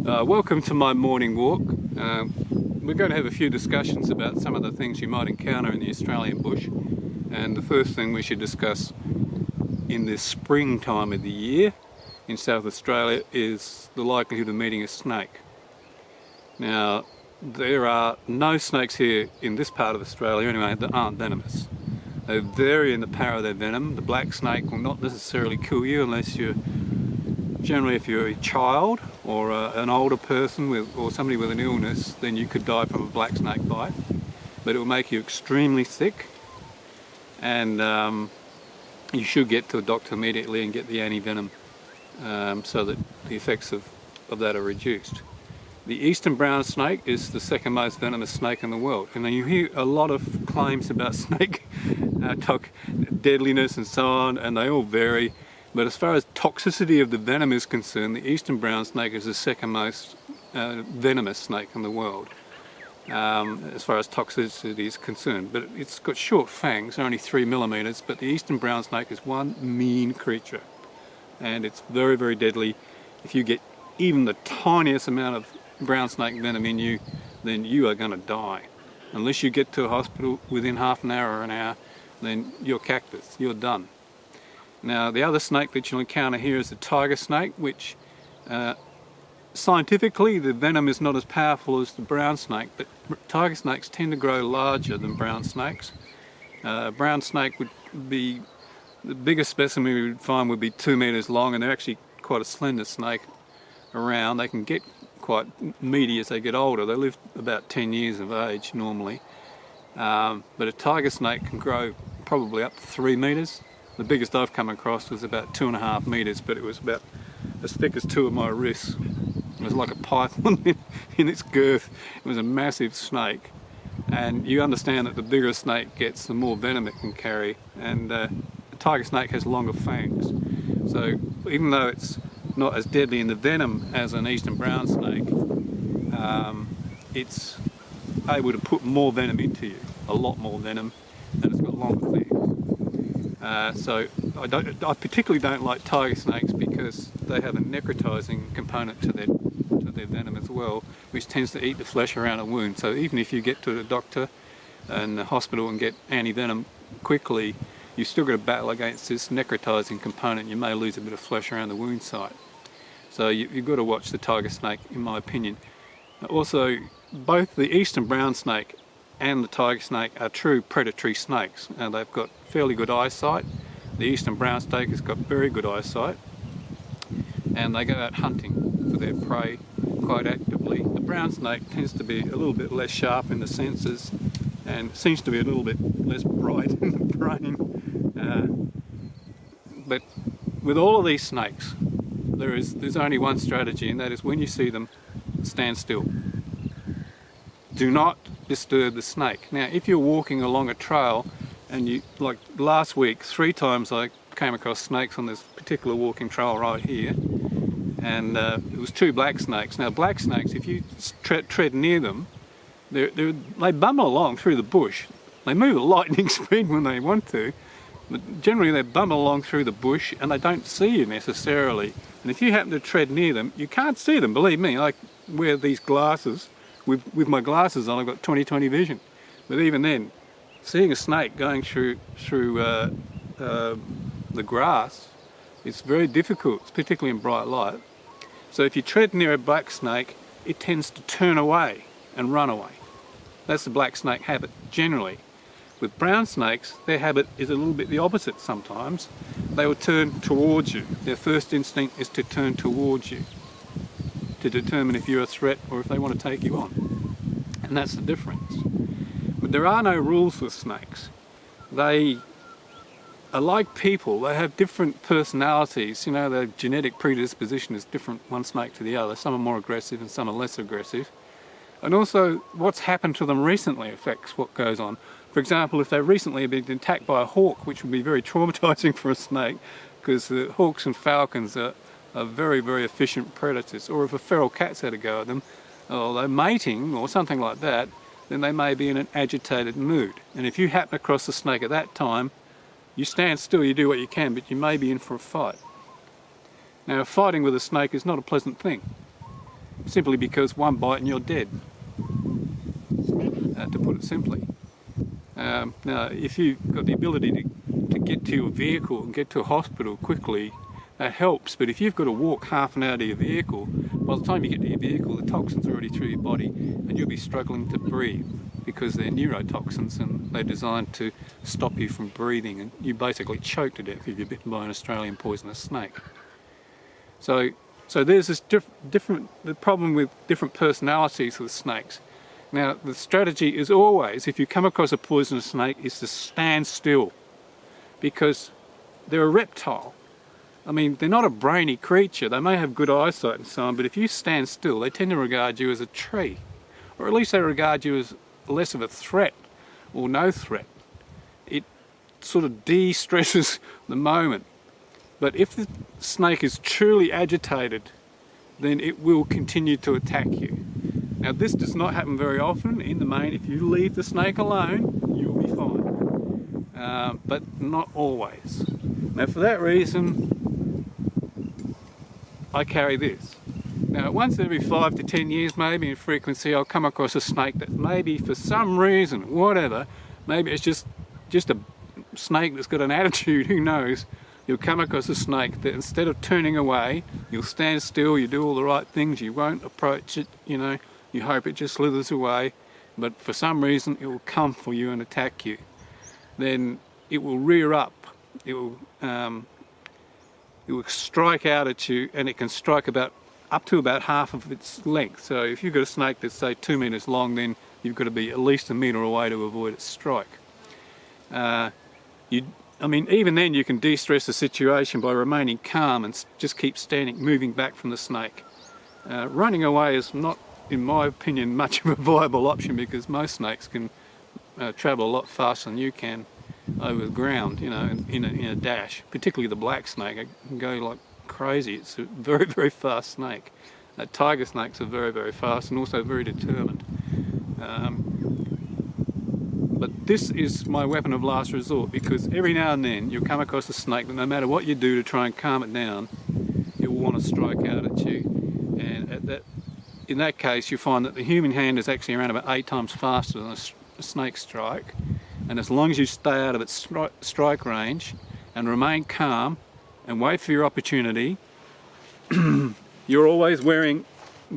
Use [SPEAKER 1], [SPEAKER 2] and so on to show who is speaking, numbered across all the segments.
[SPEAKER 1] Welcome to my morning walk. We're going to have a few discussions about some of the things you might encounter in the Australian bush, and the first thing we should discuss in this spring time of the year in South Australia is the likelihood of meeting a snake. Now, there are no snakes here in this part of Australia anyway that aren't venomous. They vary in the power of their venom. The black snake will not necessarily kill you unless you're generally, if you're a child or an older person or somebody with an illness, then you could die from a black snake bite. But it will make you extremely sick, and you should get to a doctor immediately and get the anti-venom so that the effects of that are reduced. The eastern brown snake is the second most venomous snake in the world, and then you hear a lot of claims about snake deadliness and so on, and they all vary. But as far as toxicity of the venom is concerned, the eastern brown snake is the second most venomous snake in the world, as far as toxicity is concerned. But it's got short fangs, only 3 millimeters, but the eastern brown snake is one mean creature. And it's very, very deadly. If you get even the tiniest amount of brown snake venom in you, then you are going to die. Unless you get to a hospital within half an hour or an hour, then you're cactus, you're done. Now, the other snake that you'll encounter here is the tiger snake, which scientifically the venom is not as powerful as the brown snake, but tiger snakes tend to grow larger than brown snakes. Brown snake would be, the biggest specimen we would find would be 2 meters long, and they're actually quite a slender snake around. They can get quite meaty as they get older. They live about 10 years of age normally. But a tiger snake can grow probably up to 3 meters. The biggest I've come across was about 2.5 meters, but it was about as thick as 2 of my wrists. It was like a python in its girth. It was a massive snake, and you understand that the bigger a snake gets, the more venom it can carry, and the tiger snake has longer fangs. So even though it's not as deadly in the venom as an eastern brown snake, it's able to put more venom into you, a lot more venom, and it's got longer fangs. So I particularly don't like tiger snakes because they have a necrotizing component to their venom as well, which tends to eat the flesh around a wound. So even if you get to the doctor and the hospital and get anti-venom quickly, you've still got to battle against this necrotizing component. You may lose a bit of flesh around the wound site. So you've got to watch the tiger snake, in my opinion. Also, both the eastern brown snake and the tiger snake are true predatory snakes. They've got fairly good eyesight. The eastern brown snake has got very good eyesight, and they go out hunting for their prey quite actively. The brown snake tends to be a little bit less sharp in the senses and seems to be a little bit less bright in the brain. But with all of these snakes, there's only one strategy, and that is when you see them, stand still. Do not disturb the snake. Now, if you're walking along a trail, and you, like last week, 3 times I came across snakes on this particular walking trail right here, and it was 2 black snakes. Now, black snakes, if you tread near them, they bumble along through the bush. They move at lightning speed when they want to, but generally they bumble along through the bush and they don't see you necessarily. And if you happen to tread near them, you can't see them, believe me. I wear these glasses. With my glasses on, I've got 20/20 vision. But even then, seeing a snake going through the grass is very difficult, particularly in bright light. So if you tread near a black snake, it tends to turn away and run away. That's the black snake habit, generally. With brown snakes, their habit is a little bit the opposite sometimes. They will turn towards you. Their first instinct is to turn towards you, to determine if you're a threat or if they want to take you on. And that's the difference. But there are no rules with snakes. They are like people. They have different personalities. You know, their genetic predisposition is different one snake to the other. Some are more aggressive and some are less aggressive. And also, what's happened to them recently affects what goes on. For example, if they've recently been attacked by a hawk, which would be very traumatizing for a snake, because the hawks and falcons are very, very efficient predators. Or if a feral cat's had a go at them, or they're mating or something like that, then they may be in an agitated mood. And if you happen across the snake at that time, you stand still, you do what you can, but you may be in for a fight. Now, fighting with a snake is not a pleasant thing. simply because one bite and you're dead, to put it simply. Now, if you've got the ability to get to your vehicle and get to a hospital quickly, that helps. But if you've got to walk half an hour to your vehicle, by the time you get to your vehicle, the toxin's already through your body and you'll be struggling to breathe, because they're neurotoxins and they're designed to stop you from breathing, and you basically choke to death if you're bitten by an Australian poisonous snake. So there's this the problem with different personalities with snakes. Now, the strategy is always, if you come across a poisonous snake, is to stand still, because they're a reptile. I mean, they're not a brainy creature. They may have good eyesight and so on, but if you stand still, they tend to regard you as a tree, or at least they regard you as less of a threat or no threat. It sort of de-stresses the moment. But if the snake is truly agitated, then it will continue to attack you. Now, this does not happen very often. In the main, if you leave the snake alone, you'll be fine. But not always. Now, for that reason, I carry this. Now, once every 5 to 10 years, maybe in frequency, I'll come across a snake that maybe for some reason, whatever, maybe it's just a snake that's got an attitude, who knows. You'll come across a snake that instead of turning away, you'll stand still, you do all the right things, you won't approach it, you know, you hope it just slithers away, but for some reason it will come for you and attack you. Then it will rear up, it will strike out at you, and it can strike up to about half of its length. So if you've got a snake that's say 2 meters long, then you've got to be at least a meter away to avoid its strike. I mean, even then you can de-stress the situation by remaining calm and just keep moving back from the snake. Running away is not, in my opinion, much of a viable option, because most snakes can travel a lot faster than you can over the ground, you know, in a dash. Particularly the black snake, it can go like crazy. It's a very, very fast snake. Tiger snakes are very, very fast and also very determined. But this is my weapon of last resort, because every now and then you'll come across a snake that no matter what you do to try and calm it down, it will want to strike out at you. And in that case, you find that the human hand is actually around about 8 times faster than a snake strike. And as long as you stay out of its strike range and remain calm and wait for your opportunity, you're always wearing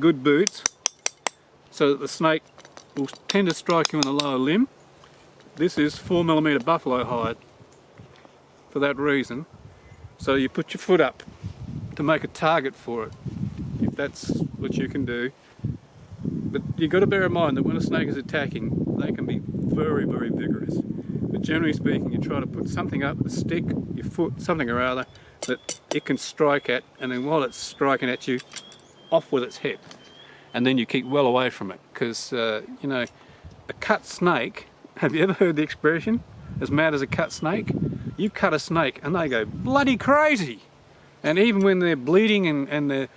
[SPEAKER 1] good boots so that the snake will tend to strike you in the lower limb. This is 4mm buffalo hide for that reason. So you put your foot up to make a target for it, if that's what you can do. But you've got to bear in mind that when a snake is attacking, they can be very, very vigorous. But generally speaking, you try to put something up, a stick, your foot, something or other, that it can strike at, and then while it's striking at you, off with its head. And then you keep well away from it, because, you know, a cut snake, have you ever heard the expression, as mad as a cut snake? You cut a snake and they go bloody crazy. And even when they're bleeding and they're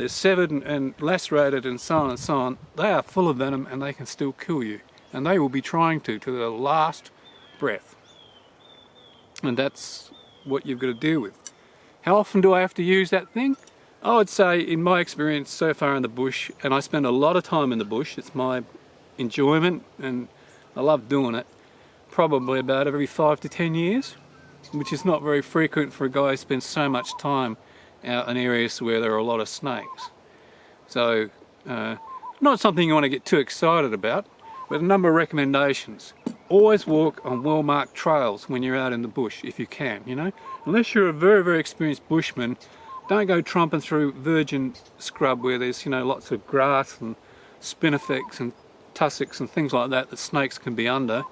[SPEAKER 1] severed and lacerated and so on, they are full of venom and they can still kill you. And they will be trying to their last breath. And that's what you've got to deal with. How often do I have to use that thing? I would say, in my experience so far in the bush, and I spend a lot of time in the bush, it's my enjoyment and I love doing it, probably about every 5 to 10 years, which is not very frequent for a guy who spends so much time out in areas where there are a lot of snakes. So, not something you want to get too excited about, but a number of recommendations. Always walk on well-marked trails when you're out in the bush, if you can, you know. Unless you're a very, very experienced bushman, don't go tromping through virgin scrub where there's, you know, lots of grass and spinifex and tussocks and things like that snakes can be under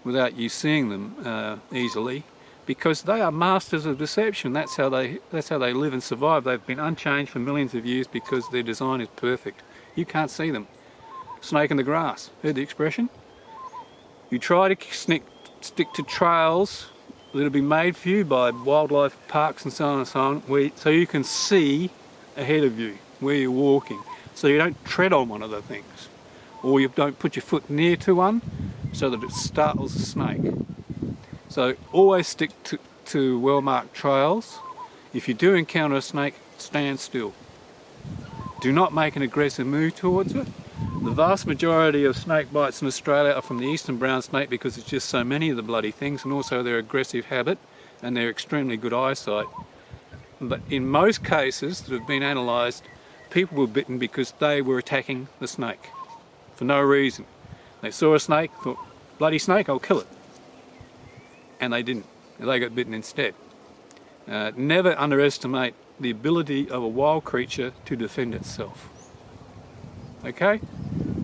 [SPEAKER 1] without you seeing them easily, because they are masters of deception. That's how they live and survive. They've been unchanged for millions of years because their design is perfect. You can't see them. Snake in the grass. Heard the expression? You try to stick to trails that have been made for you by wildlife parks and so on, so you can see ahead of you where you're walking, so you don't tread on one of the things, or you don't put your foot near to one so that it startles the snake. So always stick to well-marked trails. If you do encounter a snake, stand still. do not make an aggressive move towards it. The vast majority of snake bites in Australia are from the eastern brown snake because there's just so many of the bloody things, and also their aggressive habit and their extremely good eyesight. But in most cases that have been analysed, people were bitten because they were attacking the snake for no reason. They saw a snake, thought, bloody snake, I'll kill it. And they didn't. They got bitten instead. Never underestimate the ability of a wild creature to defend itself. Okay?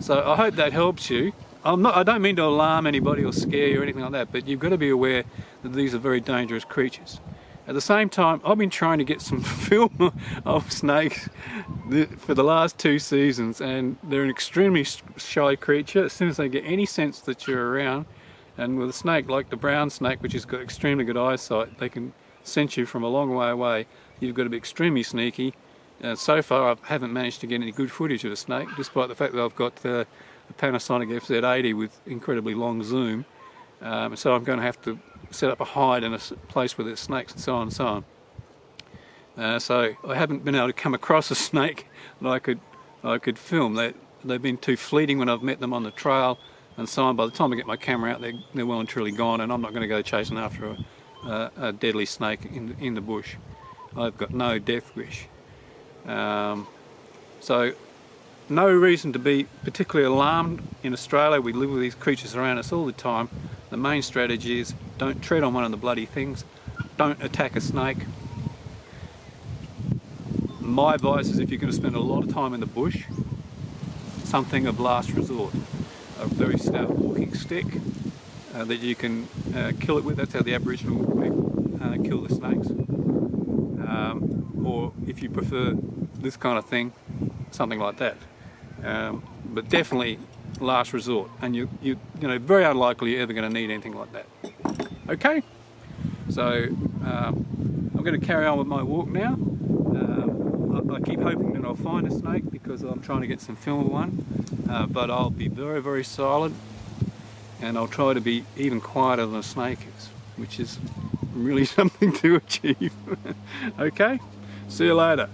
[SPEAKER 1] So I hope that helps you. I don't mean to alarm anybody or scare you or anything like that, but you've got to be aware that these are very dangerous creatures. At the same time, I've been trying to get some film of snakes for the last 2 seasons, and they're an extremely shy creature. As soon as they get any sense that you're around, and with a snake like the brown snake, which has got extremely good eyesight, they can sense you from a long way away. You've got to be extremely sneaky. So far, I haven't managed to get any good footage of a snake, despite the fact that I've got a Panasonic FZ80 with incredibly long zoom. So I'm going to have to set up a hide in a place where there's snakes and so on and so on. So I haven't been able to come across a snake that I could film. They've been too fleeting when I've met them on the trail and so on. By the time I get my camera out, they're well and truly gone, and I'm not going to go chasing after a deadly snake in the bush. I've got no death wish. So no reason to be particularly alarmed. In Australia, we live with these creatures around us all the time. The main strategy is don't tread on one of the bloody things, don't attack a snake. My advice is, if you're going to spend a lot of time in the bush, something of last resort. A very stout walking stick that you can kill it with. That's how the Aboriginal people kill the snakes. Or if you prefer this kind of thing, something like that. But definitely last resort, and you know, very unlikely you're ever going to need anything like that. Okay, so I'm going to carry on with my walk now. I keep hoping that I'll find a snake because I'm trying to get some film of one, but I'll be very, very silent, and I'll try to be even quieter than a snake is, which is really something to achieve. Okay, see you later.